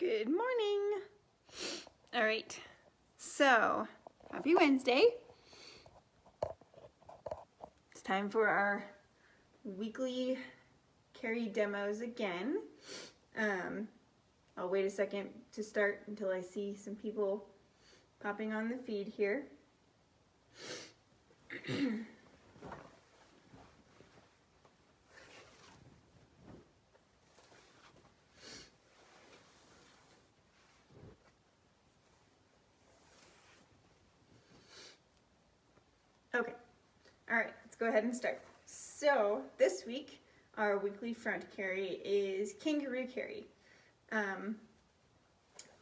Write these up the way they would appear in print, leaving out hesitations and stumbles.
Good morning. All right, so happy Wednesday. It's time for our weekly carry demos again. I'll wait a second to start until I see some people popping on the feed here. Okay, all right, let's go ahead and start. So this week, our weekly front carry is Kangaroo Carry.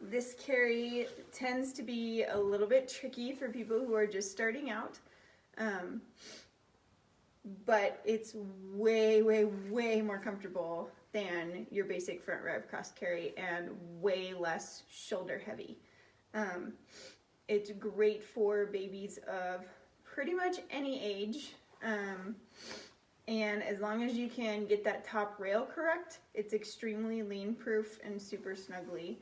This carry tends to be a little bit tricky for people who are just starting out, but it's way more comfortable than your basic front rev cross carry and way less shoulder heavy. It's great for babies of pretty much any age, and as long as you can get that top rail correct, it's extremely lean proof and super snuggly.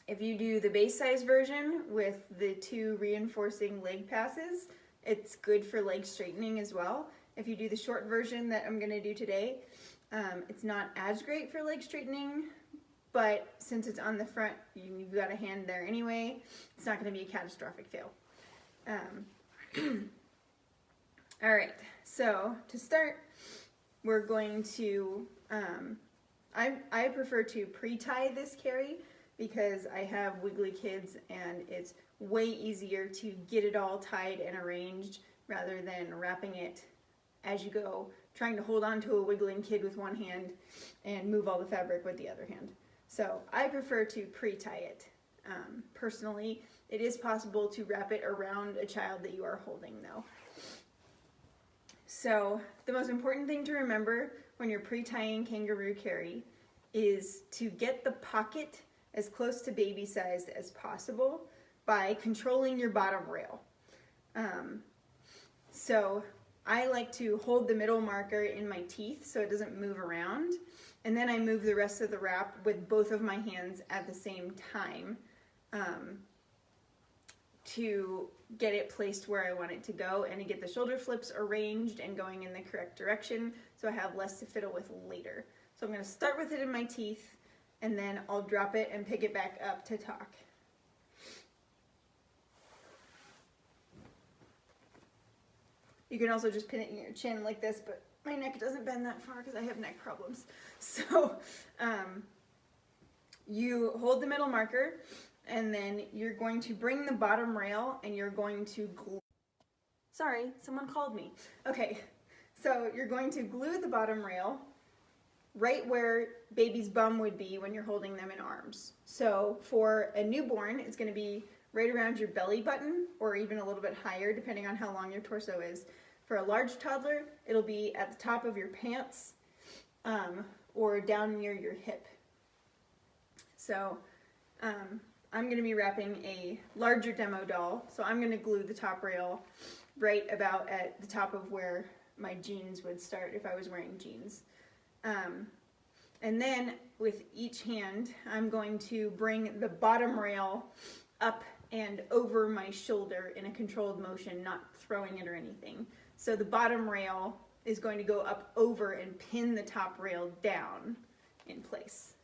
If you do the base size version with the 2 reinforcing leg passes, it's good for leg straightening as well. If you do the short version that I'm going to do today, it's not as great for leg straightening, but since it's on the front, you've got a hand there anyway, it's not going to be a catastrophic fail. All right, so to start, we're going to, I prefer to pre-tie this carry because I have wiggly kids and it's way easier to get it all tied and arranged rather than wrapping it as you go, trying to hold on to a wiggling kid with one hand and move all the fabric with the other hand. So I prefer to pre-tie it. Personally, it is possible to wrap it around a child that you are holding though. So the most important thing to remember when you're pre-tying Kangaroo Carry is to get the pocket as close to baby sized as possible by controlling your bottom rail. So I like to hold the middle marker in my teeth so it doesn't move around, and then I move the rest of the wrap with both of my hands at the same time to get it placed where I want it to go and to get the shoulder flips arranged and going in the correct direction so I have less to fiddle with later. So I'm going to start with it in my teeth and then I'll drop it and pick it back up to talk. You can also just pin it in your chin like this, but my neck doesn't bend that far because I have neck problems. So you hold the middle marker and then you're going to bring the bottom rail and you're going to glue. Sorry, someone called me. Okay, so you're going to glue the bottom rail right where baby's bum would be when you're holding them in arms. So for a newborn, it's going to be right around your belly button or even a little bit higher depending on how long your torso is. For a large toddler, it'll be at the top of your pants or down near your hip. So I'm going to be wrapping a larger demo doll, so I'm going to glue the top rail right about at the top of where my jeans would start if I was wearing jeans. And then with each hand, I'm going to bring the bottom rail up and over my shoulder in a controlled motion, not throwing it or anything. So the bottom rail is going to go up over and pin the top rail down in place.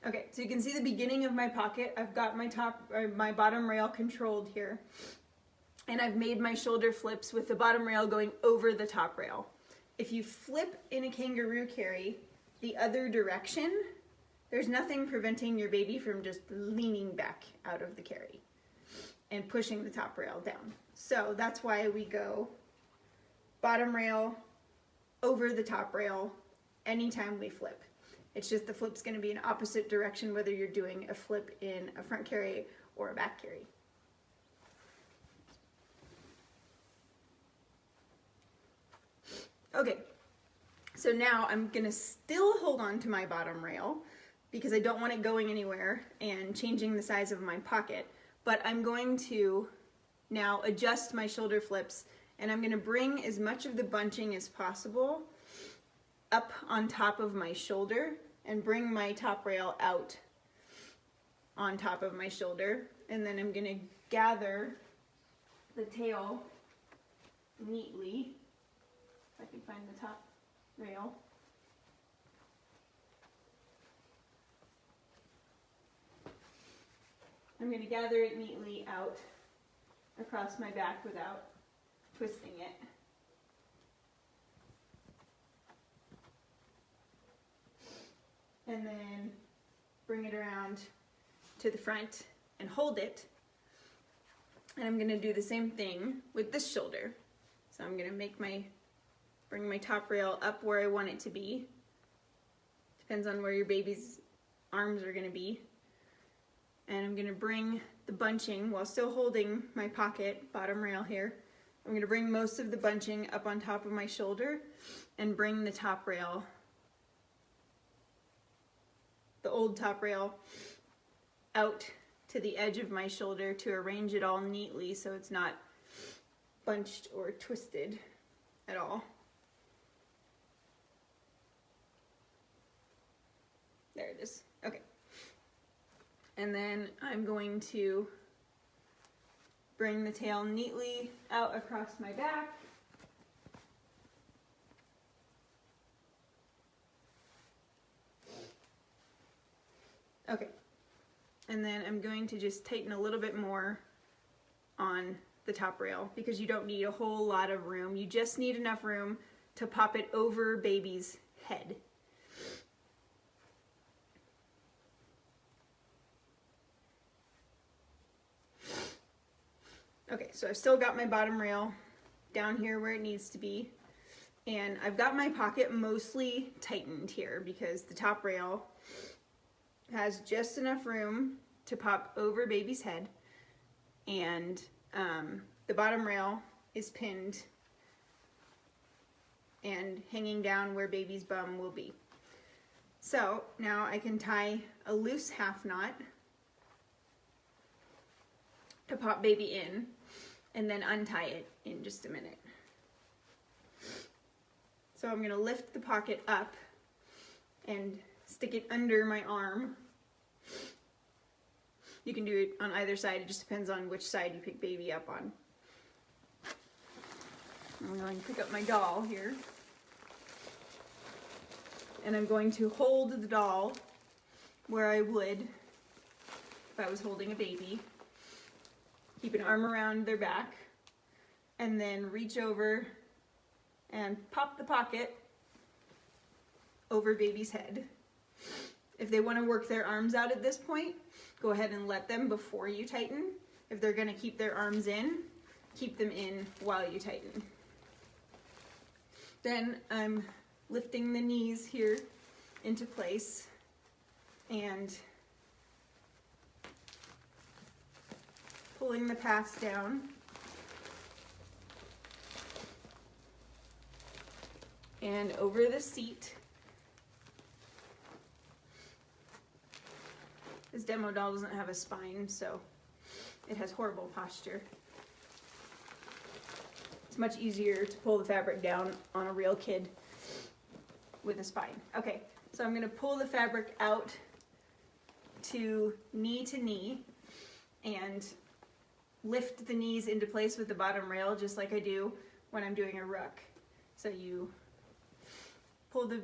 Okay, so you can see the beginning of my pocket. I've got my bottom rail controlled here. And I've made my shoulder flips with the bottom rail going over the top rail. If you flip in a Kangaroo Carry the other direction, there's nothing preventing your baby from just leaning back out of the carry and pushing the top rail down. So that's why we go bottom rail over the top rail anytime we flip. It's just the flip's going to be in opposite direction whether you're doing a flip in a front carry or a back carry. Okay, So now I'm gonna still hold on to my bottom rail because I don't want it going anywhere and changing the size of my pocket, but I'm going to now adjust my shoulder flips, and I'm gonna bring as much of the bunching as possible up on top of my shoulder and bring my top rail out on top of my shoulder. And then I'm gonna gather the tail neatly, if I can find the top rail. I'm going to gather it neatly out across my back without twisting it. And then bring it around to the front and hold it. And I'm going to do the same thing with this shoulder. So I'm going to bring my top rail up where I want it to be. Depends on where your baby's arms are going to be. And I'm going to bring the bunching while still holding my pocket bottom rail here. I'm going to bring most of the bunching up on top of my shoulder and bring the top rail, the old top rail, out to the edge of my shoulder to arrange it all neatly so it's not bunched or twisted at all. There it is. Okay. And then I'm going to bring the tail neatly out across my back. Okay. And then I'm going to just tighten a little bit more on the top rail because you don't need a whole lot of room. You just need enough room to pop it over baby's head. Okay, so I've still got my bottom rail down here where it needs to be, and I've got my pocket mostly tightened here because the top rail has just enough room to pop over baby's head, and the bottom rail is pinned and hanging down where baby's bum will be. So now I can tie a loose half knot to pop baby in and then untie it in just a minute. So I'm going to lift the pocket up and stick it under my arm. You can do it on either side, it just depends on which side you pick baby up on. I'm going to pick up my doll here. And I'm going to hold the doll where I would if I was holding a baby. Keep an arm around their back, and then reach over and pop the pocket over baby's head. If they want to work their arms out at this point, go ahead and let them before you tighten. If they're going to keep their arms in, keep them in while you tighten. Then I'm lifting the knees here into place and pulling the pass down. And over the seat. This demo doll doesn't have a spine, so it has horrible posture. It's much easier to pull the fabric down on a real kid with a spine. Okay, so I'm going to pull the fabric out to knee and lift the knees into place with the bottom rail just like I do when I'm doing a ruck. So you pull the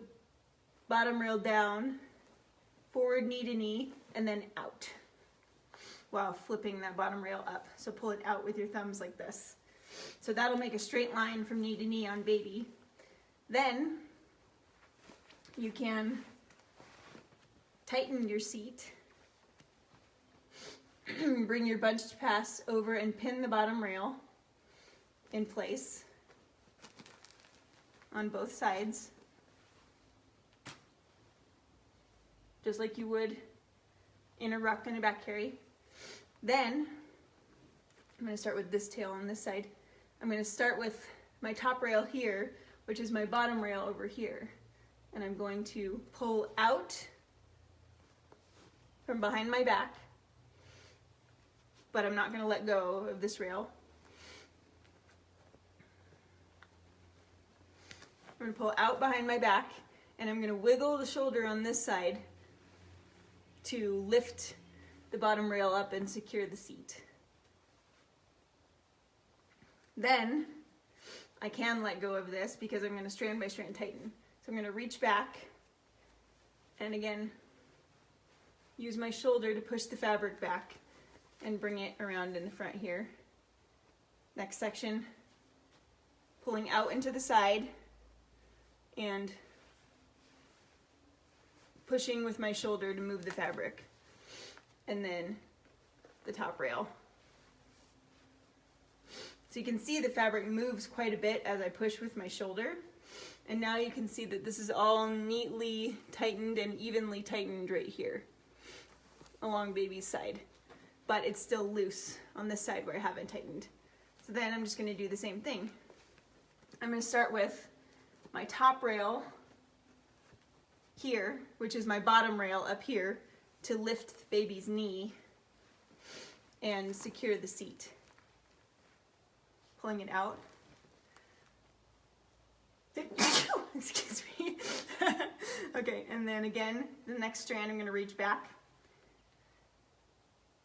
bottom rail down, forward knee to knee, and then out while flipping that bottom rail up. So pull it out with your thumbs like this. So that'll make a straight line from knee to knee on baby. Then you can tighten your seat, bring your bunched pass over and pin the bottom rail in place on both sides, just like you would in a ruck and a back carry. Then I'm going to start with this tail on this side. I'm going to start with my top rail here, which is my bottom rail over here. and I'm going to pull out from behind my back, but I'm not going to let go of this rail. I'm going to pull out behind my back, and I'm going to wiggle the shoulder on this side to lift the bottom rail up and secure the seat. Then I can let go of this because I'm going to strand by strand tighten. So I'm going to reach back and again use my shoulder to push the fabric back and bring it around in the front here. Next section, pulling out into the side and pushing with my shoulder to move the fabric. And then the top rail. So you can see the fabric moves quite a bit as I push with my shoulder. And now you can see that this is all neatly tightened and evenly tightened right here along baby's side. But it's still loose on this side where I haven't tightened. So then I'm just going to do the same thing. I'm going to start with my top rail here, which is my bottom rail up here, to lift the baby's knee and secure the seat. Pulling it out. Excuse me. Okay, and then again, the next strand I'm going to reach back.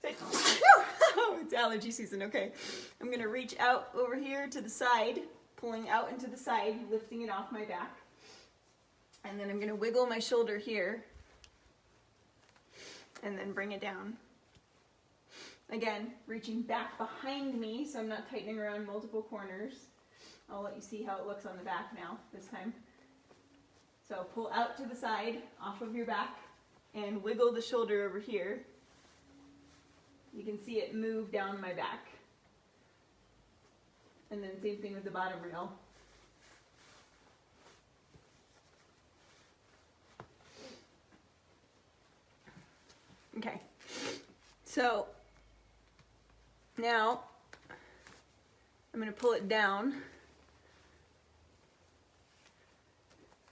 It's allergy season, okay. I'm going to reach out over here to the side, pulling out into the side, lifting it off my back. And then I'm going to wiggle my shoulder here and then bring it down. Again, reaching back behind me so I'm not tightening around multiple corners. I'll let you see how it looks on the back now, this time. So pull out to the side, off of your back, and wiggle the shoulder over here. You can see it move down my back. And then same thing with the bottom rail. Okay, so now I'm going to pull it down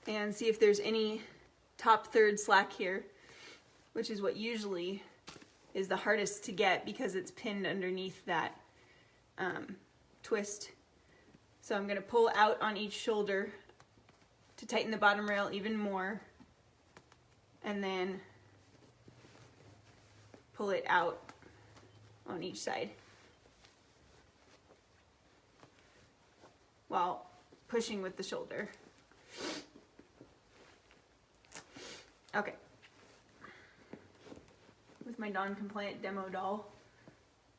and see if there's any top third slack here, which is what usually is the hardest to get because it's pinned underneath that twist. So I'm going to pull out on each shoulder to tighten the bottom rail even more, and then pull it out on each side while pushing with the shoulder. Okay. With my non-compliant demo doll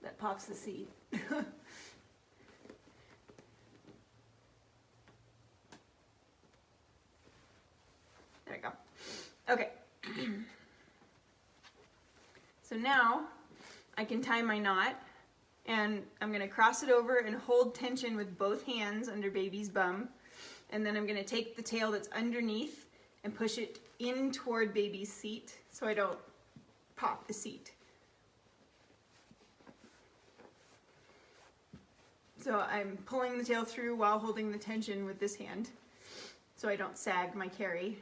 that pops the seat. There we go. Okay. So now I can tie my knot, and I'm going to cross it over and hold tension with both hands under baby's bum, and then I'm going to take the tail that's underneath and push it in toward baby's seat so I don't pop the seat. So I'm pulling the tail through while holding the tension with this hand so I don't sag my carry.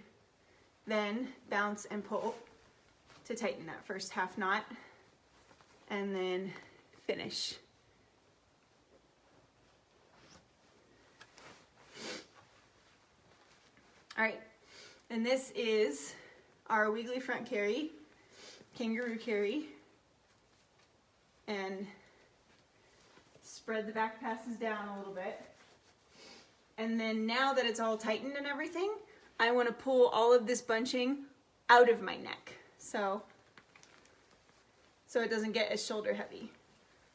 Then bounce and pull to tighten that first half knot, and then finish. All right, and this is our wiggly front carry, Kangaroo Carry, and spread the back passes down a little bit. And then now that it's all tightened and everything, I want to pull all of this bunching out of my neck. So it doesn't get as shoulder heavy.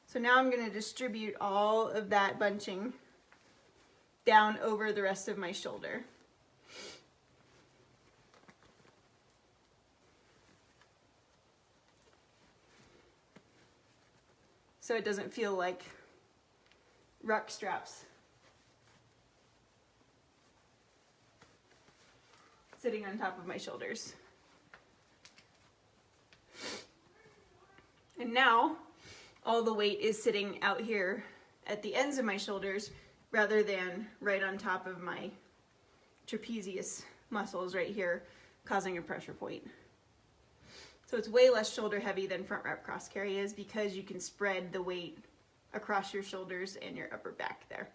So now I'm going to distribute all of that bunching down over the rest of my shoulder. So it doesn't feel like ruck straps sitting on top of my shoulders. And now all the weight is sitting out here at the ends of my shoulders rather than right on top of my trapezius muscles right here, causing a pressure point. So it's way less shoulder heavy than front wrap cross carry is because you can spread the weight across your shoulders and your upper back there.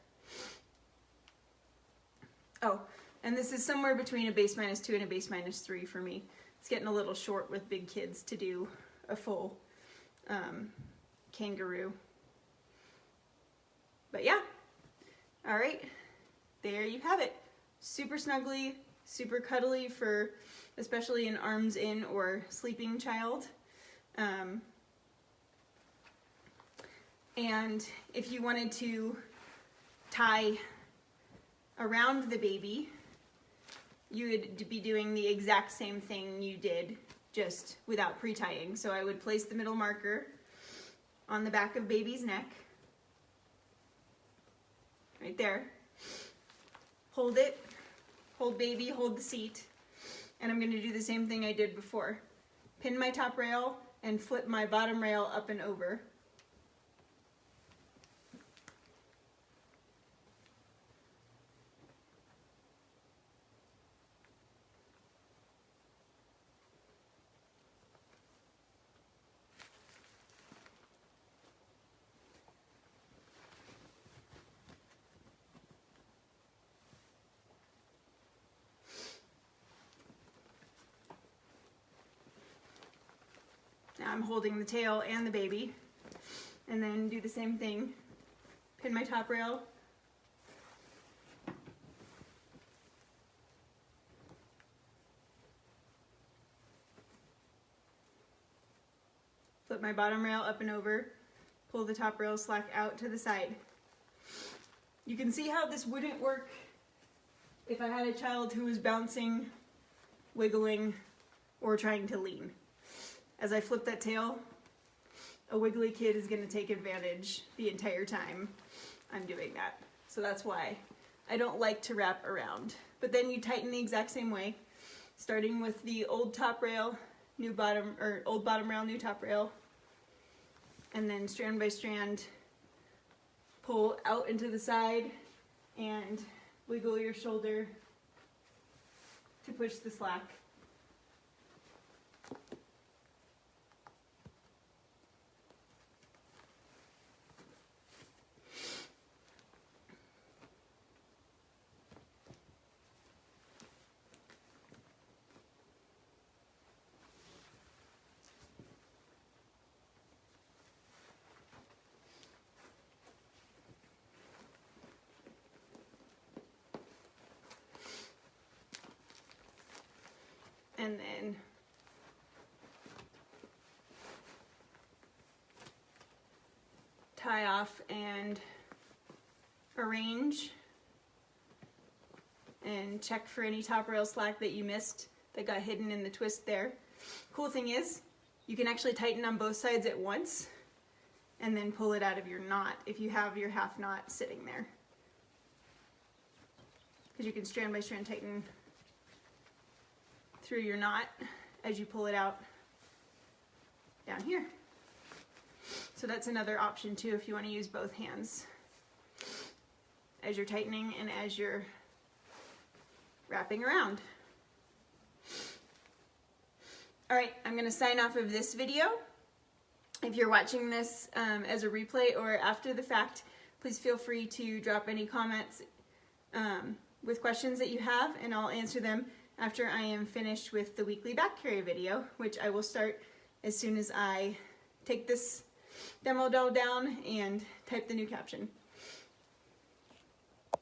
Oh, and this is somewhere between a base -2 and a base -3 for me. It's getting a little short with big kids to do a full kangaroo. But yeah, all right, there you have it. Super snuggly, super cuddly for especially an arms in or sleeping child. And if you wanted to tie around the baby, you would be doing the exact same thing you did, just without pre-tying. So I would place the middle marker on the back of baby's neck, right there. Hold it, hold baby, hold the seat. And I'm going to do the same thing I did before. Pin my top rail and flip my bottom rail up and over. Now I'm holding the tail and the baby, and then do the same thing. Pin my top rail, flip my bottom rail up and over, pull the top rail slack out to the side. You can see how this wouldn't work if I had a child who was bouncing, wiggling, or trying to lean. As I flip that tail, a wiggly kid is going to take advantage the entire time I'm doing that. So that's why I don't like to wrap around. But then you tighten the exact same way, starting with the old top rail, new bottom, or old bottom rail, new top rail, and then strand by strand, pull out into the side and wiggle your shoulder to push the slack. And then tie off and arrange and check for any top rail slack that you missed that got hidden in the twist there. Cool thing is you can actually tighten on both sides at once and then pull it out of your knot if you have your half knot sitting there, because you can strand by strand tighten through your knot as you pull it out down here. So that's another option too if you want to use both hands as you're tightening and as you're wrapping around. All right, I'm going to sign off of this video. If you're watching this as a replay or after the fact, please feel free to drop any comments with questions that you have, and I'll answer them after I am finished with the weekly back carry video, which I will start as soon as I take this demo doll down and type the new caption.